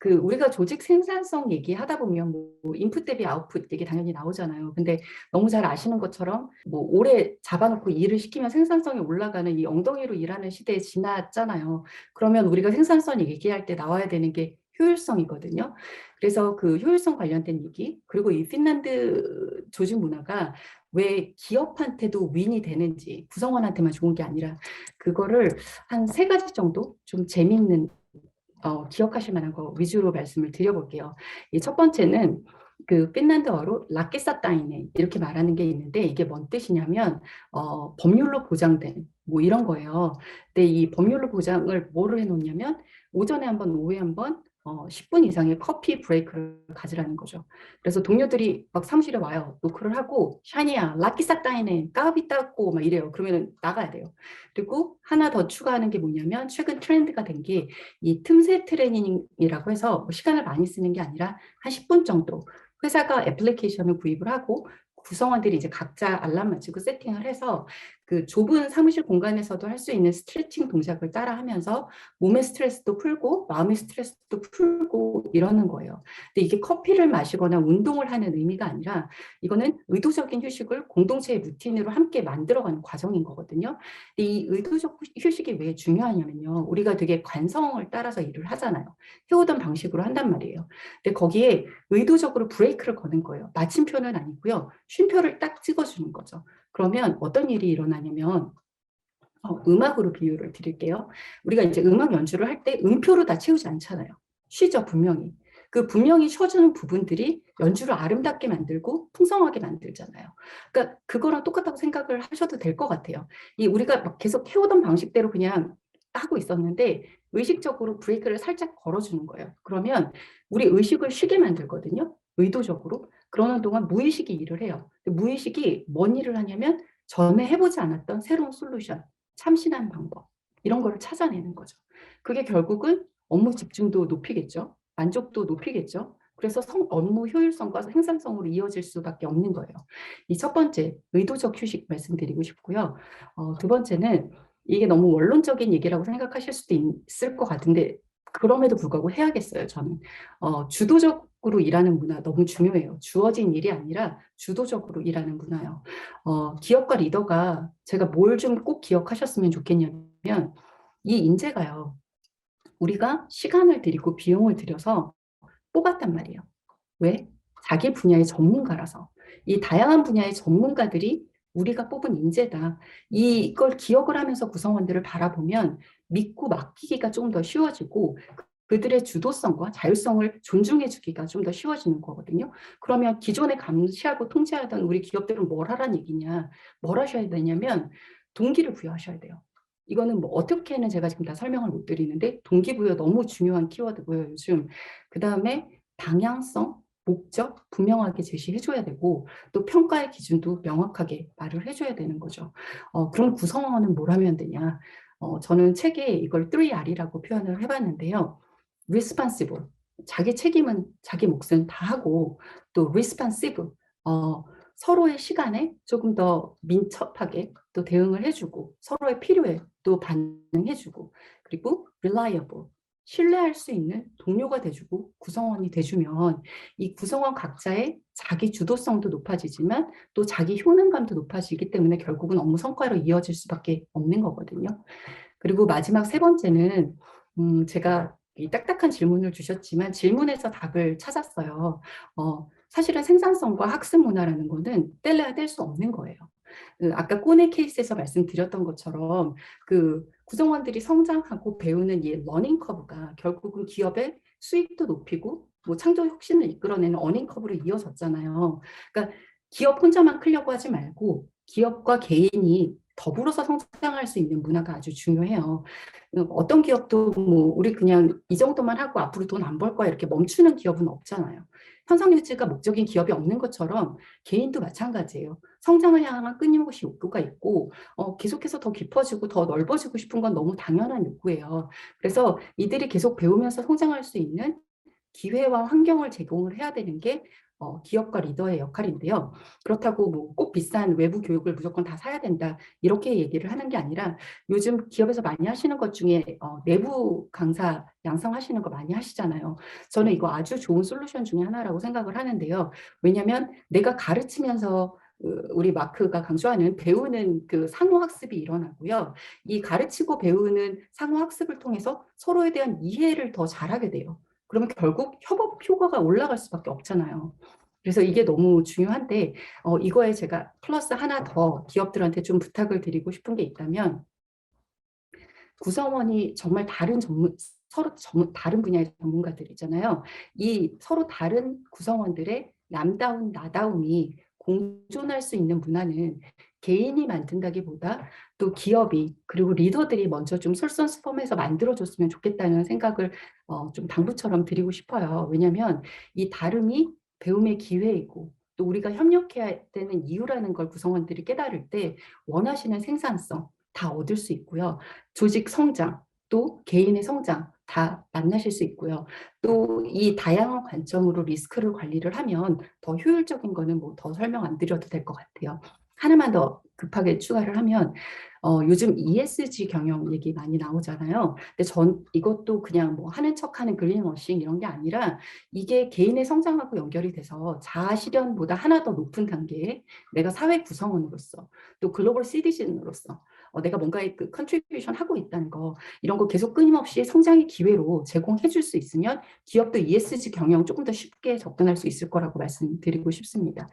우리가 조직 생산성 얘기하다 보면 뭐 인풋 대비 아웃풋 얘기 당연히 나오잖아요. 근데 너무 잘 아시는 것처럼 뭐 오래 잡아놓고 일을 시키면 생산성이 올라가는 이 엉덩이로 일하는 시대에 지났잖아요. 그러면 우리가 생산성 얘기할 때 나와야 되는 게 효율성이거든요. 그래서 그 효율성 관련된 얘기, 그리고 이 핀란드 조직 문화가 왜 기업한테도 윈이 되는지, 구성원한테만 좋은 게 아니라 그거를 한 세 가지 정도 좀 재밌는 기억하실 만한 거 위주로 말씀을 드려볼게요. 이 첫 번째는 그 핀란드어로 라케사타이네 이렇게 말하는 게 있는데 이게 뭔 뜻이냐면 법률로 보장된 뭐 이런 거예요. 근데 이 법률로 보장을 뭐를 해놓냐면 오전에 한 번, 오후에 한 번, 10분 이상의 커피 브레이크를 가지라는 거죠. 그래서 동료들이 막 사무실에 와요. 노크를 하고 샤니야, 라키사타이네, 까비 닦고 막 이래요. 그러면 나가야 돼요. 그리고 하나 더 추가하는 게 뭐냐면 최근 트렌드가 된 게 이 틈새 트레이닝이라고 해서 뭐 시간을 많이 쓰는 게 아니라 한 10분 정도 회사가 애플리케이션을 구입을 하고 구성원들이 이제 각자 알람 맞추고 세팅을 해서 그 좁은 사무실 공간에서도 할 수 있는 스트레칭 동작을 따라 하면서 몸의 스트레스도 풀고 마음의 스트레스도 풀고 이러는 거예요. 근데 이게 커피를 마시거나 운동을 하는 의미가 아니라 이거는 의도적인 휴식을 공동체의 루틴으로 함께 만들어가는 과정인 거거든요. 근데 이 의도적 휴식이 왜 중요하냐면요. 우리가 되게 관성을 따라서 일을 하잖아요. 해오던 방식으로 한단 말이에요. 근데 거기에 의도적으로 브레이크를 거는 거예요. 마침표는 아니고요. 쉼표를 딱 찍어주는 거죠. 그러면 어떤 일이 일어나냐면 음악으로 비유를 드릴게요. 우리가 이제 음악 연주를 할 때 음표로 다 채우지 않잖아요. 쉬죠, 분명히. 그 분명히 쉬어주는 부분들이 연주를 아름답게 만들고 풍성하게 만들잖아요. 그러니까 그거랑 똑같다고 생각을 하셔도 될 것 같아요. 이 우리가 막 계속 해오던 방식대로 그냥 하고 있었는데 의식적으로 브레이크를 살짝 걸어주는 거예요. 그러면 우리 의식을 쉬게 만들거든요. 의도적으로. 그러는 동안 무의식이 일을 해요. 무의식이 뭔 일을 하냐면 전에 해보지 않았던 새로운 솔루션, 참신한 방법 이런 거를 찾아내는 거죠. 그게 결국은 업무 집중도 높이겠죠. 만족도 높이겠죠. 그래서 업무 효율성과 생산성으로 이어질 수밖에 없는 거예요. 이 첫 번째 의도적 휴식 말씀드리고 싶고요. 두 번째는 이게 너무 원론적인 얘기라고 생각하실 수도 있을 것 같은데 그럼에도 불구하고 해야겠어요. 저는 주도적으로 일하는 문화 너무 중요해요. 주어진 일이 아니라 주도적으로 일하는 문화요. 기업가 리더가 제가 뭘 좀 꼭 기억하셨으면 좋겠냐면 이 인재가요. 우리가 시간을 들이고 비용을 들여서 뽑았단 말이에요. 왜? 자기 분야의 전문가라서. 이 다양한 분야의 전문가들이 우리가 뽑은 인재다. 이걸 기억을 하면서 구성원들을 바라보면 믿고 맡기기가 좀 더 쉬워지고 그들의 주도성과 자율성을 존중해 주기가 좀 더 쉬워지는 거거든요. 그러면 기존에 감시하고 통제하던 우리 기업들은 뭘 하라는 얘기냐, 뭘 하셔야 되냐면 동기를 부여하셔야 돼요. 이거는 뭐 어떻게는 제가 지금 다 설명을 못 드리는데 동기부여 너무 중요한 키워드고요. 요즘 그다음에 방향성, 목적 분명하게 제시해줘야 되고 또 평가의 기준도 명확하게 말을 해줘야 되는 거죠. 그럼 구성원은 뭘 하면 되냐? 저는 책에 이걸 3R이라고 표현을 해봤는데요. responsible, 자기 책임은 자기 몫은 다 하고 또 responsive, 서로의 시간에 조금 더 민첩하게 또 대응을 해주고 서로의 필요에 또 반응해주고 그리고 reliable, 신뢰할 수 있는 동료가 돼주고 구성원이 돼주면 이 구성원 각자의 자기 주도성도 높아지지만 또 자기 효능감도 높아지기 때문에 결국은 업무 성과로 이어질 수밖에 없는 거거든요. 그리고 마지막 세 번째는 제가 이 딱딱한 질문을 주셨지만 질문에서 답을 찾았어요. 사실은 생산성과 학습 문화라는 거는 뗄래야 뗄 수 없는 거예요. 아까 꼬네 케이스에서 말씀드렸던 것처럼 그 구성원들이 성장하고 배우는 이 러닝 커브가 결국은 기업의 수익도 높이고 뭐 창조 혁신을 이끌어내는 어닝 커브로 이어졌잖아요. 그러니까 기업 혼자만 크려고 하지 말고 기업과 개인이 더불어서 성장할 수 있는 문화가 아주 중요해요. 어떤 기업도 뭐 우리 그냥 이 정도만 하고 앞으로 돈 안 벌 거야 이렇게 멈추는 기업은 없잖아요. 현상 유지가 목적인 기업이 없는 것처럼 개인도 마찬가지예요. 성장을 향한 끊임없이 욕구가 있고 계속해서 더 깊어지고 더 넓어지고 싶은 건 너무 당연한 욕구예요. 그래서 이들이 계속 배우면서 성장할 수 있는 기회와 환경을 제공을 해야 되는 게 기업가 리더의 역할인데요. 그렇다고 뭐 꼭 비싼 외부 교육을 무조건 다 사야 된다 이렇게 얘기를 하는 게 아니라 요즘 기업에서 많이 하시는 것 중에 내부 강사 양성하시는 거 많이 하시잖아요. 저는 이거 아주 좋은 솔루션 중에 하나라고 생각을 하는데요. 왜냐하면 내가 가르치면서 우리 마크가 강조하는 배우는 그 상호학습이 일어나고요. 이 가르치고 배우는 상호학습을 통해서 서로에 대한 이해를 더 잘하게 돼요. 그러면 결국 협업 효과가 올라갈 수밖에 없잖아요. 그래서 이게 너무 중요한데 이거에 제가 플러스 하나 더 기업들한테 좀 부탁을 드리고 싶은 게 있다면 구성원이 정말 서로 다른 분야의 전문가들이잖아요. 이 서로 다른 구성원들의 남다운 나다움이 공존할 수 있는 문화는 개인이 만든다기보다 또 기업이 그리고 리더들이 먼저 좀 솔선수범해서 만들어줬으면 좋겠다는 생각을 좀 당부처럼 드리고 싶어요. 왜냐하면 이 다름이 배움의 기회이고 또 우리가 협력해야 되는 이유라는 걸 구성원들이 깨달을 때 원하시는 생산성 다 얻을 수 있고요. 조직 성장, 또 개인의 성장 다 만나실 수 있고요. 또 이 다양한 관점으로 리스크를 관리를 하면 더 효율적인 거는 뭐 더 설명 안 드려도 될 것 같아요. 하나만 더 급하게 추가를 하면 요즘 ESG 경영 얘기 많이 나오잖아요. 근데 전 이것도 그냥 뭐 하는 척하는 그린워싱 이런 게 아니라 이게 개인의 성장하고 연결이 돼서 자아 실현보다 하나 더 높은 단계에 내가 사회 구성원으로서 또 글로벌 시티즌으로서 내가 뭔가의 그 컨트리뷰션 하고 있다는 거 이런 거 계속 끊임없이 성장의 기회로 제공해 줄 수 있으면 기업도 ESG 경영 조금 더 쉽게 접근할 수 있을 거라고 말씀드리고 싶습니다.